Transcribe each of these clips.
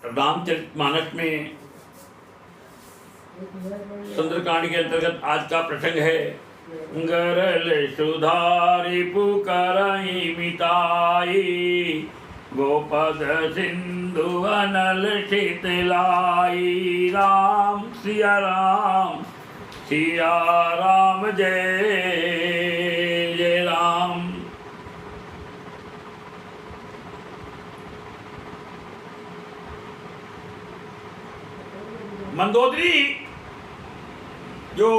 रामचरितमानस में सुंदरकांड के अंतर्गत आज का प्रसंग है। गरल सुधारी पुकारई मिताई, गोपद सिंधु अनल शीतलाई। राम सिया राम जय जय राम। मंदोदरी जो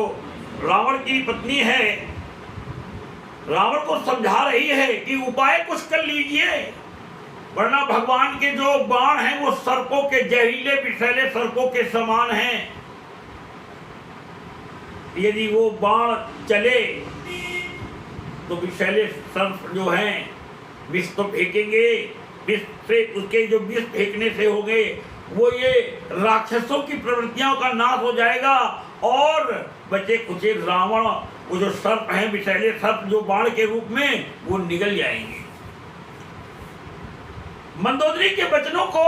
रावण की पत्नी है, रावण को समझा रही है कि उपाय कुछ कर लीजिए, वरना भगवान के जो बाण हैं वो सर्पों के, जहरीले विषैले सर्पों के समान हैं। यदि वो बाण चले तो विषैले सर्प जो हैं विष तो फेंकेंगे, विष से उसके जो विष फेंकने से होंगे वो ये राक्षसों की प्रवृत्तियों का नाश हो जाएगा और बचे कुचे रावण, वो जो सर्प हैं, विषैले सर्प जो बाण के रूप में, वो निगल जाएंगे। मंदोदरी के वचनों को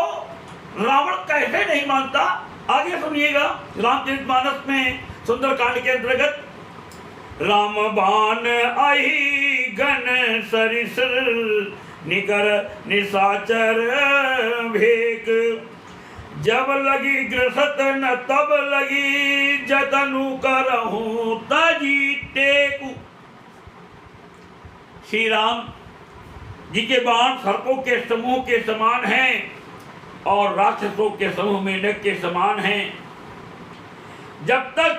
रावण कैसे नहीं मानता, आगे सुनिएगा। रामचरितमानस में सुंदरकांड के अंतर्गत राम बाण आई घन सरिस, निकर निशाचर भेक। जब लगी ग्रसत न तब लगी, जतनु करहूं तजी टेकु। श्री राम जी के बाण सर्पों के समूह के समान हैं और राक्षसों के समूह मेढक के समान हैं। जब तक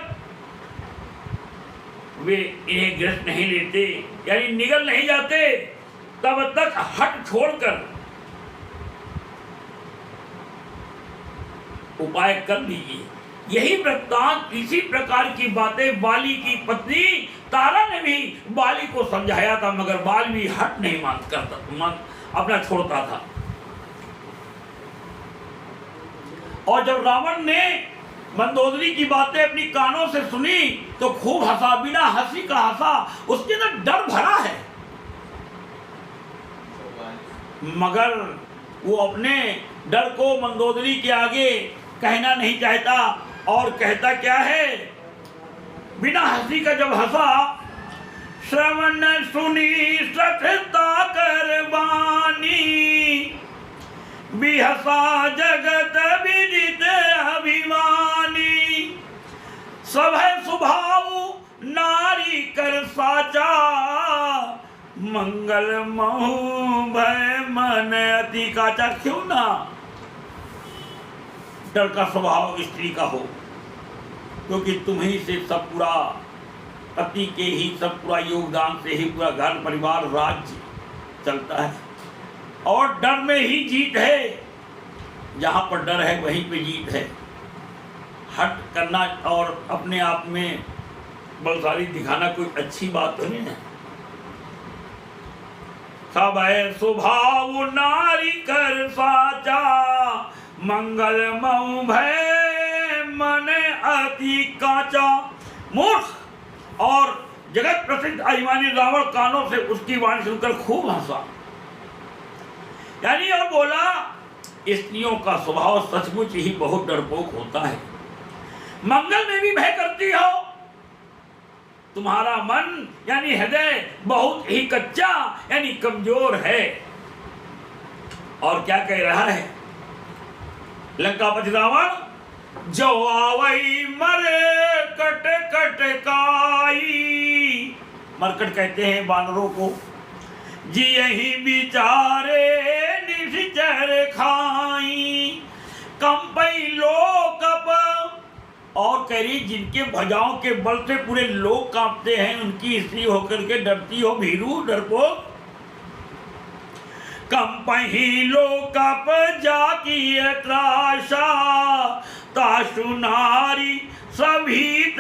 वे इन्हें ग्रस्त नहीं लेते, यानी निगल नहीं जाते, तब तक हट छोड़कर उपाय कर लीजिए। यही वृत्तांत, इसी प्रकार की बातें बाली की पत्नी तारा ने भी बाली को समझाया था, मगर बाल भी हट नहीं मान करता, मन अपना छोड़ता था। और जब रावण ने मंदोदरी की बातें अपनी कानों से सुनी तो खूब हंसा, बिना हंसी का हंसा। उसके अंदर डर भरा है, मगर वो अपने डर को मंदोदरी के आगे कहना नहीं चाहता और कहता क्या है, बिना हंसी का जब हंसा। श्रवण सुनी सठता कर बानी, बिहसा जगत विदित अभिमानी। सब है स्वभाव नारी कर साचा, मंगल महु भय मन अति काचा। क्यों ना डर का स्वभाव स्त्री का हो, क्योंकि तुम्ही से सब पूरा, पति के ही सब पूरा योगदान से ही पूरा घर परिवार राज्य चलता है और डर में ही जीत है। जहाँ पर डर है वहीं पे जीत है। हट करना और अपने आप में बलशाली दिखाना कोई अच्छी बात तो नहीं है। सब है स्वभाव नारी कर साचा, मंगल मऊ भय मन अति काचा। मूर्ख और जगत प्रसिद्ध अभिमानी रावण कानों से उसकी वाणी सुनकर खूब हंसा, यानी और बोला, स्त्रियों का स्वभाव सचमुच ही बहुत डरपोक होता है। मंगल में भी भय करती हो, तुम्हारा मन यानी हृदय बहुत ही कच्चा यानी कमजोर है। और क्या कह रहा है लंकापति रावण, जो आवई मरे कट कट काई। मरकट कहते हैं बानरों को। जी यही बिचारे निश्चर खाई, कंपई लोकप। और कह रही, जिनके भुजाओं के बल से पूरे लोग कांपते हैं, उनकी स्त्री होकर के डरती हो भीरू डरपोक। कंपही लोकप जाकी त्रासा, ताशु नारी सभीत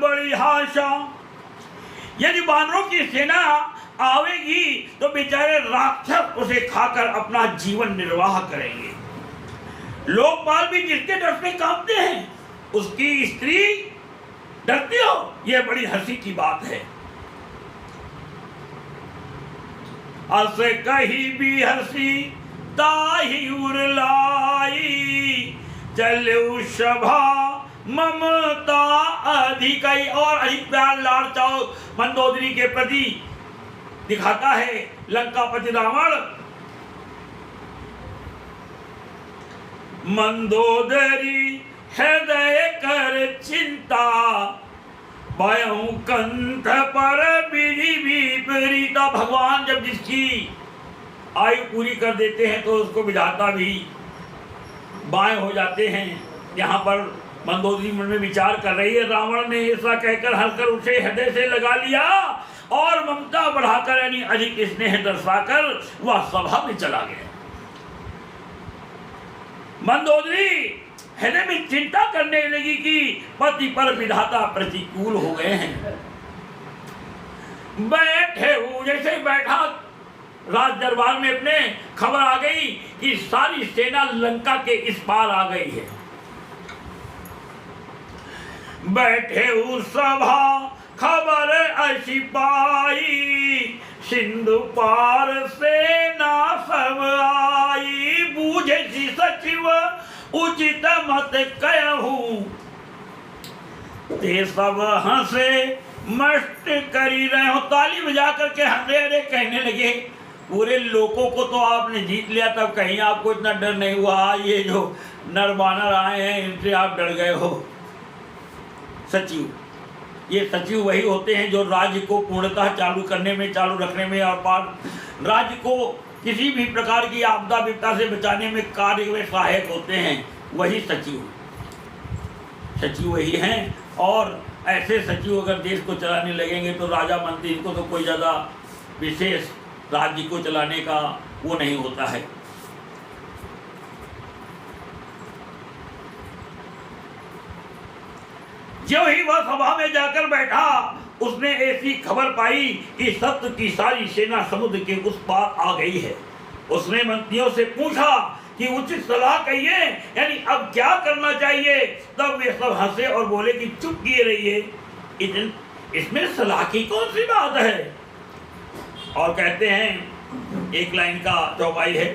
बड़ी हाशा। यदि बानरों की सेना आवेगी तो बेचारे राक्षस उसे खाकर अपना जीवन निर्वाह करेंगे। लोकपाल भी जिसके डर से कांपते हैं, उसकी स्त्री डरती हो, यह बड़ी हंसी की बात है। अस कही भी हंसी ताही उरलाई, चलो सभा ममता अधिक, और अधिक प्यार लाड़ चाव मंदोदरी के प्रति दिखाता है लंकापति रावण। मंदोदरी हृदय कर चिंता, भयं कंठ पर विधि विपरीता। भगवान जब जिसकी आयु पूरी कर देते हैं तो उसको विधाता भी बाएं हो जाते हैं। यहाँ पर मंदोदरी मन में विचार कर रही है, रावण ने ऐसा कहकर हंसकर उसे हृदय से लगा लिया और ममता बढ़ाकर यानी अधिक स्नेह दर्शाकर वह सभा में चला गया। मंदोदरी हृदय में चिंता करने लगी कि पति पर विधाता प्रतिकूल हो गए हैं। बैठे हुए जैसे बैठा राज दरबार में अपने, खबर आ गई कि सारी सेना लंका के इस पार आ गई है। बैठे उस सभा खबर ऐसी पाई, सिंधु पार सेना सब आई। बूझे सी सचिव उचित मत कहूं, ते सब हंसे मस्त करी रहे हो। ताली बजा करके हंसे अरे कहने लगे, पूरे लोगों को तो आपने जीत लिया, तब कहीं आपको इतना डर नहीं हुआ? ये जो नर बानर आए हैं इनसे आप डर गए हो? सचिव, ये सचिव वही होते हैं जो राज्य को पूर्णतः चालू करने में, चालू रखने में और राज्य को किसी भी प्रकार की आपदा विपदा से बचाने में कार्य में सहायक होते हैं। वही सचिव, सचिव वही हैं। और ऐसे सचिव अगर देश को चलाने लगेंगे तो राजा मंत्री इनको तो कोई ज़्यादा विशेष राज्य को चलाने का वो नहीं होता है। जो ही वह सभा में जाकर बैठा, उसने ऐसी खबर पाई कि शत्रु की सारी सेना समुद्र के उस पार आ गई है। उसने मंत्रियों से पूछा कि उचित सलाह कहिए, यानी अब क्या करना चाहिए। तब वे सब हंसे और बोले कि चुप किए रहिए, इसमें सलाह की कौन सी बात है। और कहते हैं, एक लाइन का चौपाई है,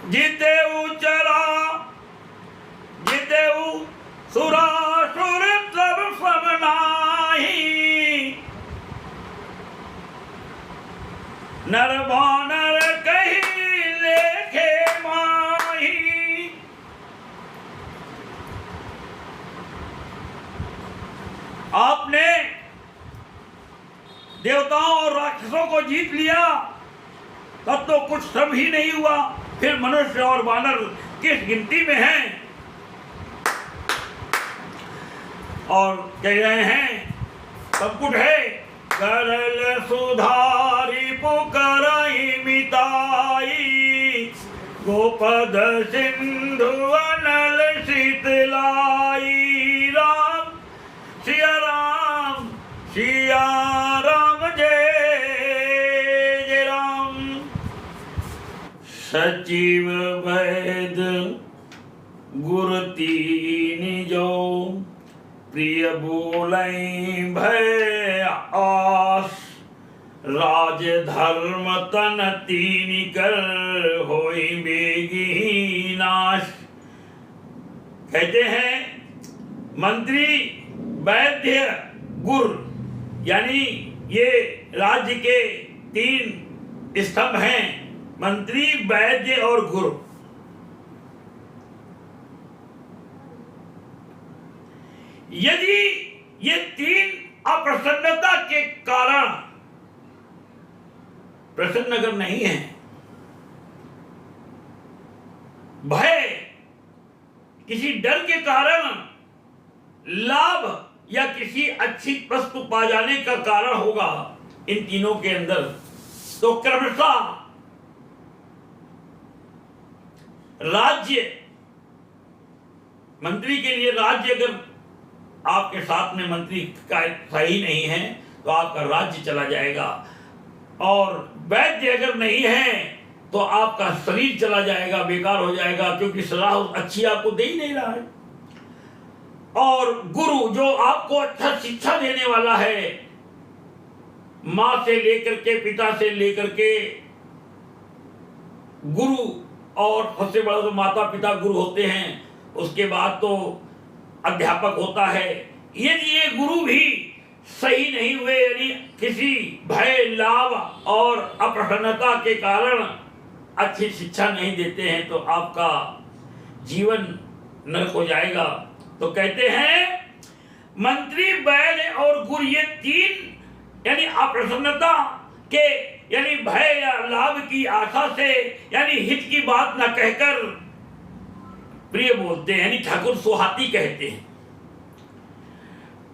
जीते चरा जीते सुरासुर सब समनाही, नर बानर कही लेखे माही। आपने देवताओं और राक्षसों को जीत लिया, तब तो कुछ श्रम ही नहीं हुआ, फिर मनुष्य और वानर किस गिनती में हैं। और कह रहे हैं, संपुट है, करल सुधारी पुकराई मिताई, गोपद सिंधु अनल शीतलाई। राम सिया राम, सिया राम जय जय राम। सचिव वैद गुरु तीन जो, प्रिय बोलई भय आस, राज धर्म तन तीन कर होई बेगी नाश। कहते हैं मंत्री वैद्य गुरु, यानी ये राज्य के तीन स्तंभ हैं, मंत्री वैद्य और गुरु। यदि ये तीन अप्रसन्नता के कारण प्रसन्न अगर नहीं है, भय किसी डर के कारण, लाभ या किसी अच्छी वस्तु पा जाने का कारण होगा इन तीनों के अंदर, तो क्रमशः राज्य, मंत्री के लिए राज्य अगर आपके साथ में मंत्री का सही नहीं है तो आपका राज्य चला जाएगा, और वैद्य अगर नहीं है तो आपका शरीर चला जाएगा, बेकार हो जाएगा, क्योंकि सलाह अच्छी आपको दे ही नहीं रहा है। और गुरु जो आपको अच्छा शिक्षा देने वाला है, माँ से लेकर के, पिता से लेकर के गुरु और सबसे बड़ा तो माता पिता गुरु होते हैं, उसके बाद तो अध्यापक होता है। यदि ये गुरु भी सही नहीं हुए, यानी किसी भय, लाभ और अप्रसन्नता के कारण अच्छी शिक्षा नहीं देते हैं, तो आपका जीवन नरक हो जाएगा। तो कहते हैं मंत्री, वैद्य और गुरु, ये तीन यानी अप्रसन्नता के यानी भय या लाभ की आशा से यानी हित की बात न कहकर प्रिय बोलते हैं, यानी ठाकुर सुहाती कहते हैं।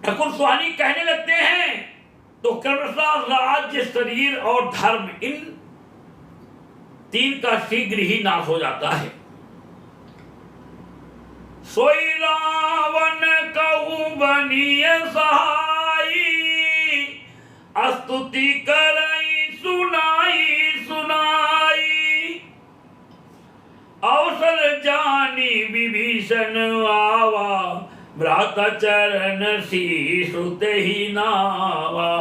ठाकुर सुहानी कहने लगते हैं तो क्रमशः राज्य, शरीर और धर्म, इन तीन का शीघ्र ही नाश हो जाता है। सोई रावण कहूं बनिय सहाई, स्तुति करई सुनाई सुनाई, अवसर जानी विभीषण आवा, भ्राता चरण शीशुत ही नावा।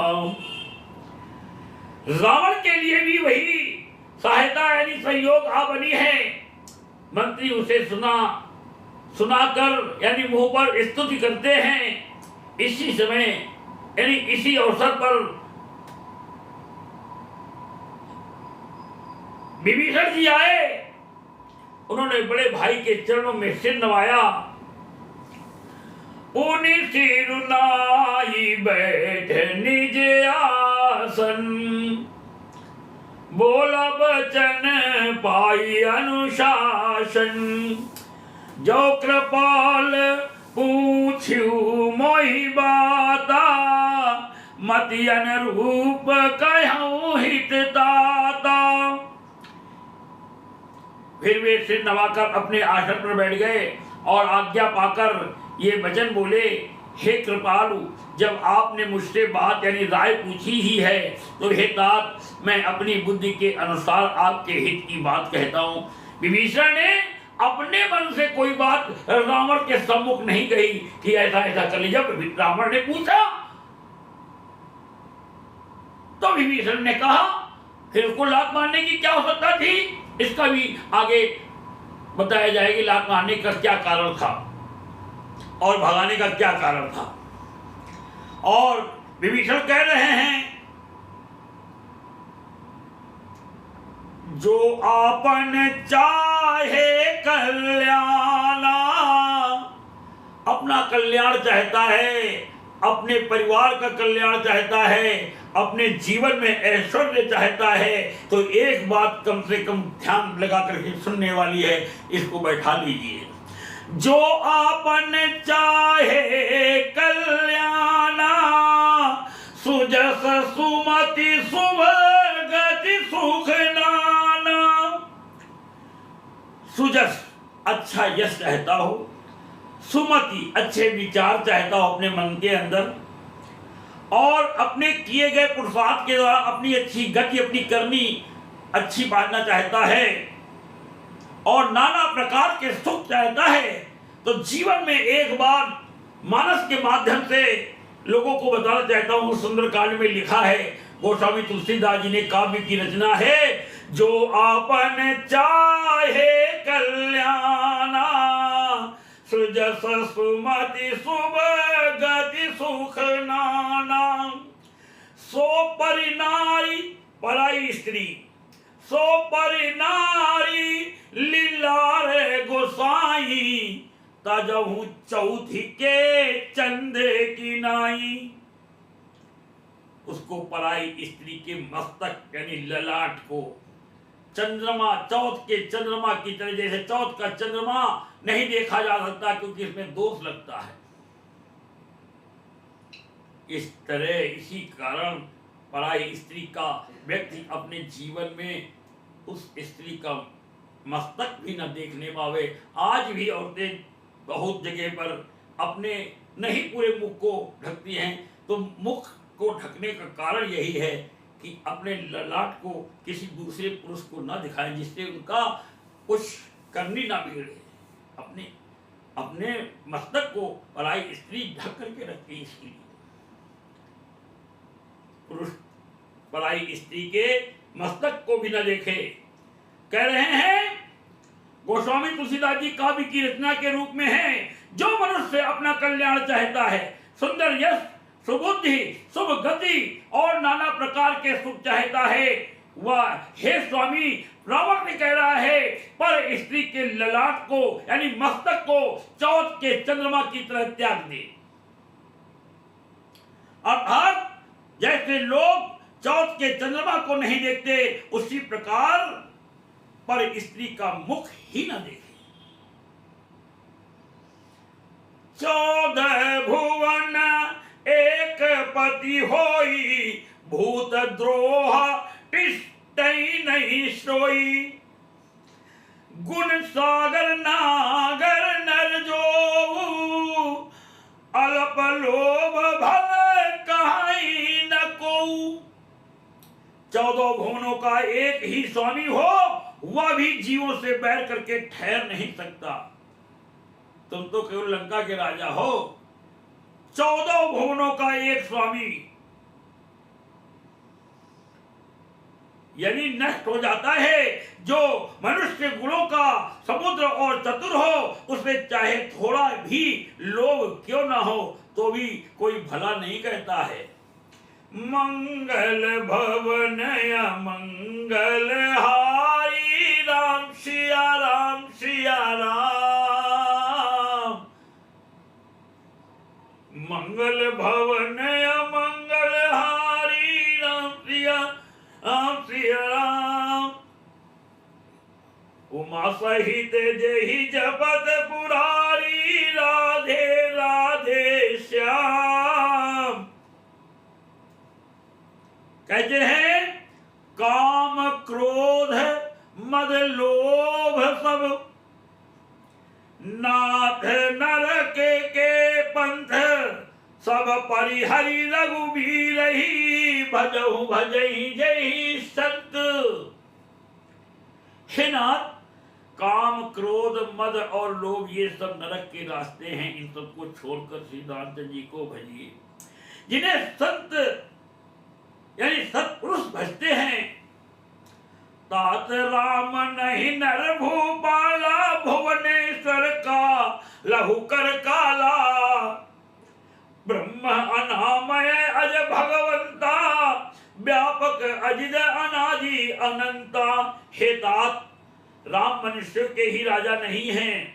रावण के लिए भी वही सहायता यानी सहयोग आ बनी है। मंत्री उसे सुनाकर यानी मुंह पर स्तुति करते हैं। इसी समय यानी इसी अवसर पर विभीषण जी आए, उन्होंने बड़े भाई के चरणों में सिर नवाया। पुनि सिर नाई बैठ निज आसन, बोला बचन पाई अनुशासन, जो कृपाल पूछू मोहि बाता, मति अनुरूप कहूँ हित दाता। फिर वे सिर नवाकर अपने आसन पर बैठ गए और आज्ञा पाकर ये वचन बोले, हे कृपालु, जब आपने मुझसे बात यानी राय पूछी ही है तो हे तात, मैं अपनी बुद्धि के अनुसार आपके हित की बात कहता हूँ। विभीषण ने अपने मन से कोई बात रावण के सम्मुख नहीं कही कि ऐसा ऐसा कर ली। जब रावण ने पूछा तो विभीषण ने कहा, फिर उसको लात मारने की क्या आवश्यकता थी, इसका भी आगे बताया जाएगा। लात मारने का क्या कारण था और भगाने का क्या कारण था। और विभीषण कह रहे हैं, जो आपन चाहे कल्याणा, अपना कल्याण चाहता है, अपने परिवार का कल्याण चाहता है, अपने जीवन में ऐश्वर्य चाहता है, तो एक बात कम से कम ध्यान लगा करके सुनने वाली है, इसको बैठा लीजिए। जो आपन चाहे कल्याणा, सुजस सुमति शुभ गति सुख नाना। सुजस अच्छा यश चाहता हो, सुमति अच्छे विचार चाहता हो अपने मन के अंदर, और अपने किए गए पुरुषार्थ के द्वारा अपनी अच्छी गति, अपनी करनी अच्छी पाना चाहता है, और नाना प्रकार के सुख चाहता है, तो जीवन में एक बार मानस के माध्यम से लोगों को बताना चाहता हूँ। सुंदरकांड में लिखा है, गोस्वामी तुलसीदास जी ने काव्य की रचना है, जो आपन चाहे कल्याणा, सुजस सुमति शुभ गति सुख नाना। सो परिनारी पराई स्त्री, सो परिनारी लीलारे गोसाई, तजहु चौथी के चंदे की नाई। उसको पराई स्त्री के मस्तक यानी ललाट को चंद्रमा, चौथ के चंद्रमा की तरह, जैसे चौथ का चंद्रमा नहीं देखा जा सकता क्योंकि इसमें दोष लगता है, इस तरह इसी कारण पराई स्त्री का व्यक्ति अपने जीवन में उस स्त्री का मस्तक भी न देखने पावे। आज भी औरतें बहुत जगह पर अपने नहीं पूरे मुख को ढकती हैं, तो मुख को ढकने का कारण यही है कि अपने ललाट को किसी दूसरे पुरुष को न दिखाएं, जिससे उनका कुछ करनी ना बिगड़े। अपने अपने मस्तक को पराई स्त्री ढक करके रखती, इसके लिए पुरुष पराई स्त्री के मस्तक को भी न देखे। कह रहे हैं गोस्वामी तुलसीदास जी काव्य की रचना के रूप में है। जो मनुष्य अपना कल्याण चाहता है, सुंदर यश, सुबुद्धि, शुभ गति और नाना प्रकार के सुख चाहता है, वह हे स्वामी रावण ने कह रहा है पर स्त्री के ललाट को यानी मस्तक को चौथ के चंद्रमा की तरह त्याग दे। अर्थात जैसे लोग चौथ के चंद्रमा को नहीं देखते, उसी प्रकार पर स्त्री का मुख ही न देखे। 14 भुवन एक पति होई, भूत द्रोह टिष्टई नहीं सोई। गुण सागर नागर नर जो, अल्प लोभ भव कहाई न कोऊ। 14 भुवनों का एक ही स्वामी हो, वह भी जीवों से बैर करके ठहर नहीं सकता। तुम तो केवल लंका के राजा हो, 14 भुवनों का एक स्वामी, यानी नष्ट हो जाता है। जो मनुष्य गुणों का समुद्र और चतुर हो, उसे चाहे थोड़ा भी लोभ क्यों ना हो तो भी कोई भला नहीं कहता है। मंगल भवन मंगल हारी, राम सिया राम सिया राम। मंगल भवन मंगल हारी, राम सिया राम। उमा सहित जही जपत पुरारी, राधे राधे श्याम। कहते हैं काम क्रोध मद लोभ सब, नाथ नरक के पंथ सब परिहरि रघुबीर ही, भजहु भजहि जय संत। हे नाथ, काम क्रोध मद और लोभ ये सब नरक के रास्ते हैं, इन सबको छोड़कर श्री रामचंद्र जी को भजिए। जिन्हें संत यानी सत्पुरुष भजते हैं, तात राम नहीं नर भूपाला, भुवनेश्वर का लहु कर काला। ब्रह्म अनामय अज भगवंता, व्यापक अजिद अनादि अनंता। हे तात, राम मनुष्य के ही राजा नहीं हैं,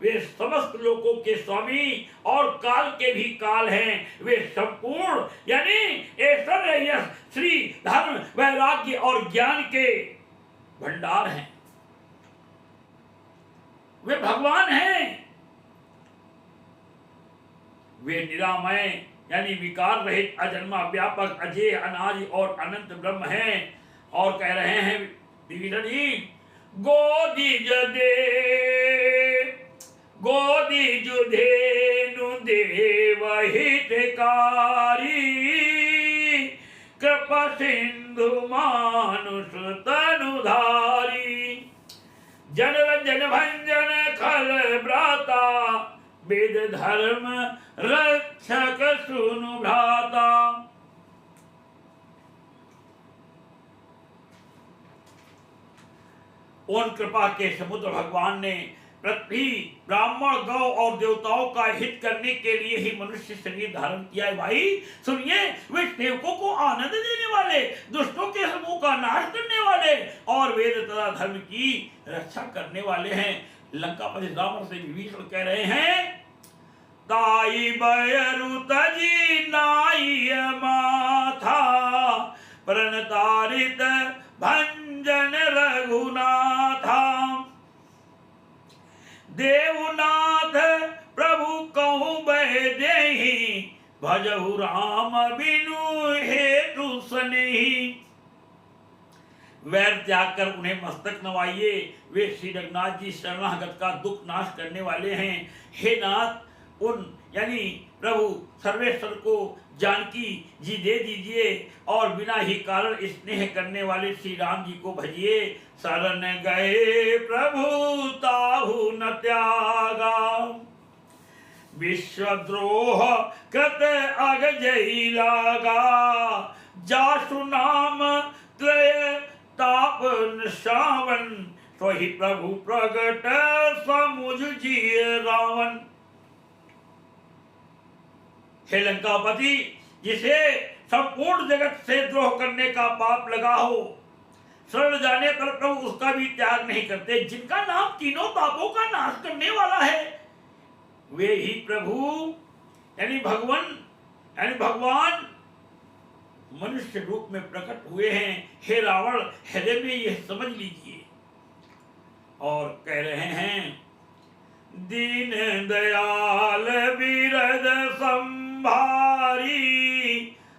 वे समस्त लोकों के स्वामी और काल के भी काल हैं। वे संपूर्ण यानी ऐश्वर्य यश श्री धर्म वैराग्य और ज्ञान के भंडार हैं। वे भगवान हैं। वे निरामय यानी विकार रहित अजन्मा व्यापक अजय अनादि और अनंत ब्रह्म हैं। और कह रहे हैं विभीषण जी, गोदी जदे गोदी जुधेनु देव हितकारी, कृपा सिंधु मानुष तनुधारी। जन रंजन भंजन खल भ्राता, वेद धर्म रक्षक सुनु भ्राता। उन कृपा के समुद्र भगवान ने पृथ्वी ब्राह्मण गौ और देवताओं का हित करने के लिए ही मनुष्य शरीर धारण किया है। भाई सुनिए, वे सेवकों को आनंद देने वाले, दुष्टों के समूह का नाश करने वाले और वेद तथा धर्म की रक्षा करने वाले हैं। लंकापति रावण से विभीषण कह रहे हैं, ताई बयरु तजी नाई माथा, प्रणतारित भंजन रघुनाथा। देवनाथ प्रभु कहूँ बह देहि, भजहु राम बिनु हेतु सनेहि। वैर त्याग कर उन्हें मस्तक नवाइए, वे श्री रघुनाथ जी शरणागत का दुख नाश करने वाले हैं। हे नाथ, उन यानी प्रभु सर्वेश्वर को जानकी जी दे दीजिए और बिना ही कारण स्नेह करने वाले श्री राम जी को भजिए। शरण गए प्रभु ताहु न त्यागा, विश्वद्रोह कृत अगजई लागा। जासु नाम त्रय ताप श्रावण, तो ही प्रभु प्रगट समुझ जिए रावण। हे लंकापति, जिसे संपूर्ण जगत से द्रोह करने का पाप लगा हो, शरण जाने पर प्रभु उसका भी त्याग नहीं करते। जिनका नाम तीनों पापों का नाश करने वाला है, वे ही प्रभु यानी भगवान मनुष्य रूप में प्रकट हुए हैं। हे रावण, हृदय में यह समझ लीजिए। और कह रहे हैं, दीन दयाल बिरद संभारी,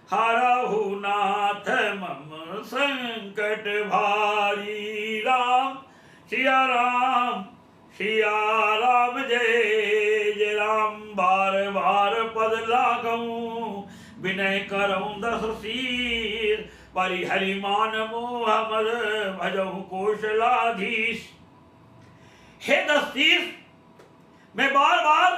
हरहु नाथ मम संकट भारी। राम सिया राम, सिया राम जय जय राम। बार बार पद लागऊं, विनय करऊं दस शीर। परिहरि मान मोह मद, भजहु कौशलाधीश। हे दस शीर, मैं बार बार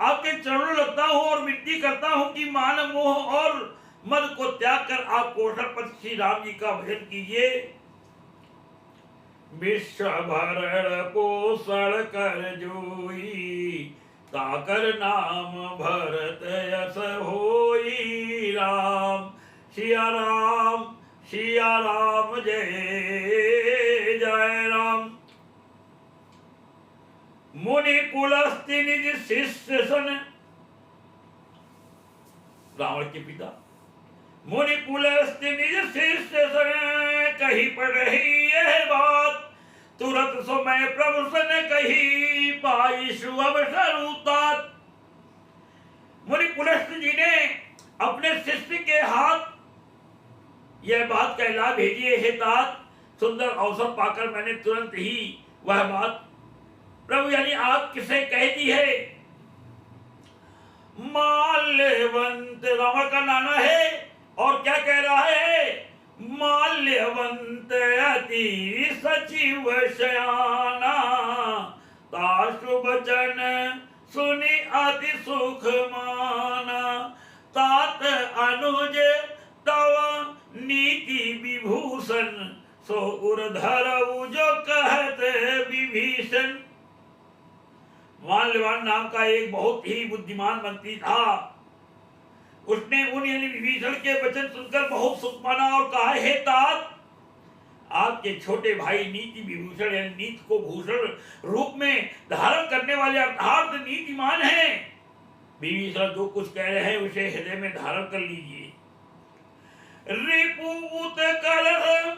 आपके चरणों लगता हूं और विनती करता हूं कि मान मोह और मद को त्याग कर आप कौशलपति श्री राम जी का भजन कीजिए। विश्व भरण पोषण कर जोई, ताकर नाम भरत यस होई। राम सिया राम, सिया राम जय जय राम। मुनि पुलस्त्य निज शिष्य सन, रावण के पिता मुनि पुलस्त्य निज शिष्य सन, कही पड़ रही यह बात। तुरंत समय प्रभु सन कही, पाई अवसर उतात। मुनि पुलस्त्य जी ने अपने शिष्य के हाथ यह बात कहला भेजिए, हे तात, सुंदर अवसर पाकर मैंने तुरंत ही वह बात प्रभु यानी आप किसे कह दी है। माल्यवंत रावण का नाना है और क्या कह रहा है, माल्यवंत अति सचिव शयाना, ताशु वचन सुनि अति सुख माना। तात अनुज तव नीति विभूषण, सो उर्धरऊ जो कहत विभीषण। माल्यवान नाम का एक बहुत ही बुद्धिमान मंत्री था। उसने उन यानी विभीषण के वचन सुनकर बहुत सुख माना और कहा, हे तात, आपके छोटे भाई नीति विभूषण यानी नीति को भूषण रूप में धारण करने वाले अर्थात नीतिमान हैं। विभीषण जो कुछ कह रहे हैं उसे हृदय में धारण कर लीजिए। रिपुत कलह,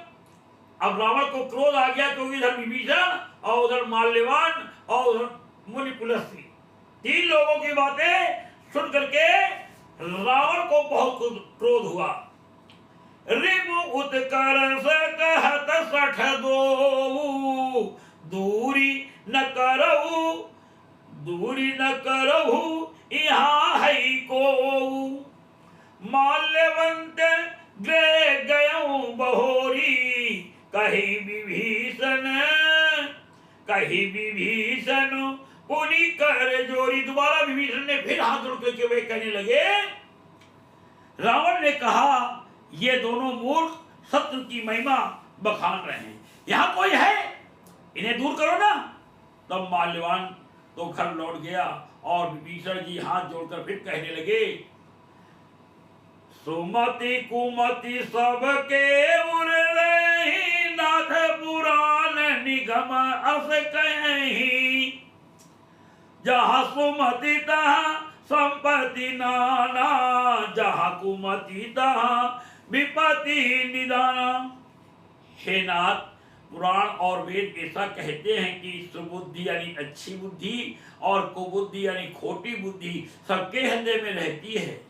अब रावण को क्रोध आ गया क्योंकि इधर विभीषण और उधर माल्यवान और उधर मुनि पुलस्त्य, तीन लोगों की बातें सुन करके रावण को बहुत क्रोध हुआ। रिपु उत्कर्ष कहत सठ दो, दूरी न करहु यहाँ है को। माल्यवंत गृह गयऊं बहोरी, कही विभीषण पुनि कर जोरी। दोबारा विभीषण ने फिर हाथ जोड़ करके वे कहने लगे, रावण ने कहा, ये दोनों मूर्ख शत्रु की महिमा बखान रहे हैं, यहाँ कोई है, इन्हें दूर करो ना। तब माल्यवान तो घर लौट गया और विभीषण जी हाथ जोड़कर फिर कहने लगे, सुमति कुमति सबके उर रही, नाथ पुराण निगम अस कहीं। जहाँ सुमति तहाँ संपत्ति नाना, जहाँ कुमति तहाँ विपत्ति निदाना। हे नाथ, पुराण और वेद ऐसा कहते हैं कि सुबुद्धि यानी अच्छी बुद्धि और कुबुद्धि यानी खोटी बुद्धि सबके हृदय में रहती है।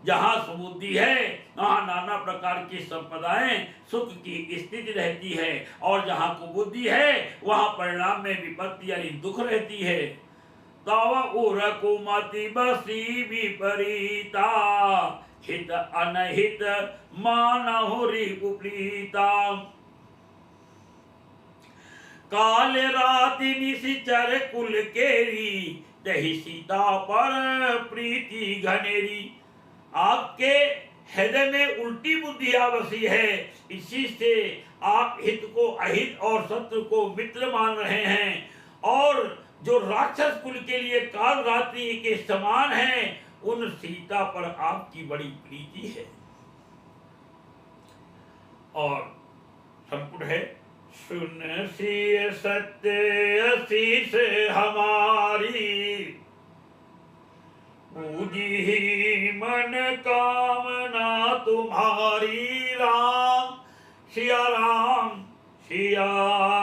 जहाँ सुबुद्धि है वहाँ नाना प्रकार की संपदाएं सुख की स्थिति रहती है, और जहाँ कुबुद्धि है वहाँ परिणाम में विपत्ति यानी दुख रहती है। तव उर कुमति बसी विपरीता, हित अनहित मानहु रिपुप्रीता। काल राति निशिचर कुल केरी, दही सीता पर प्रीति घनेरी। आपके हृदय में उल्टी बुद्धि आवसी है, इसी से आप हित को अहित और शत्रु को मित्र मान रहे हैं, और जो राक्षस कुल के लिए काल रात्रि के समान हैं, उन सीता पर आपकी बड़ी प्रीति है। और संपुट है, सुन सी सत्य शीस हमारी, पूजी मन कामना तुम्हारी। राम सिया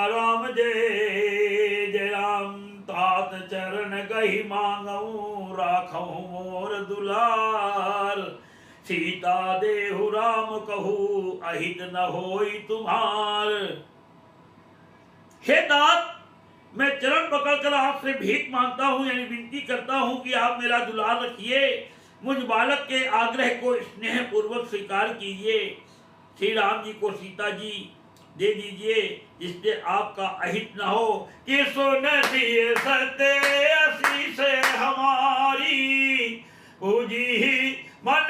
राम जय जय राम। तात चरण गही मांगऊ, राखऊ मोर दुलार। सीता देहु राम कहू, अहित न होई तुम्हार। हे तात, मैं चरण पकड़कर आपसे भीख मांगता हूँ, यानी विनती करता हूँ कि आप मेरा दुलार रखिए, मुझ बालक के आग्रह को स्नेह पूर्वक स्वीकार कीजिए। श्री राम जी को सीता जी दे दीजिए, जिससे आपका अहित न हो। कि सुन सी सत्य शीस हमारी, पूजी मन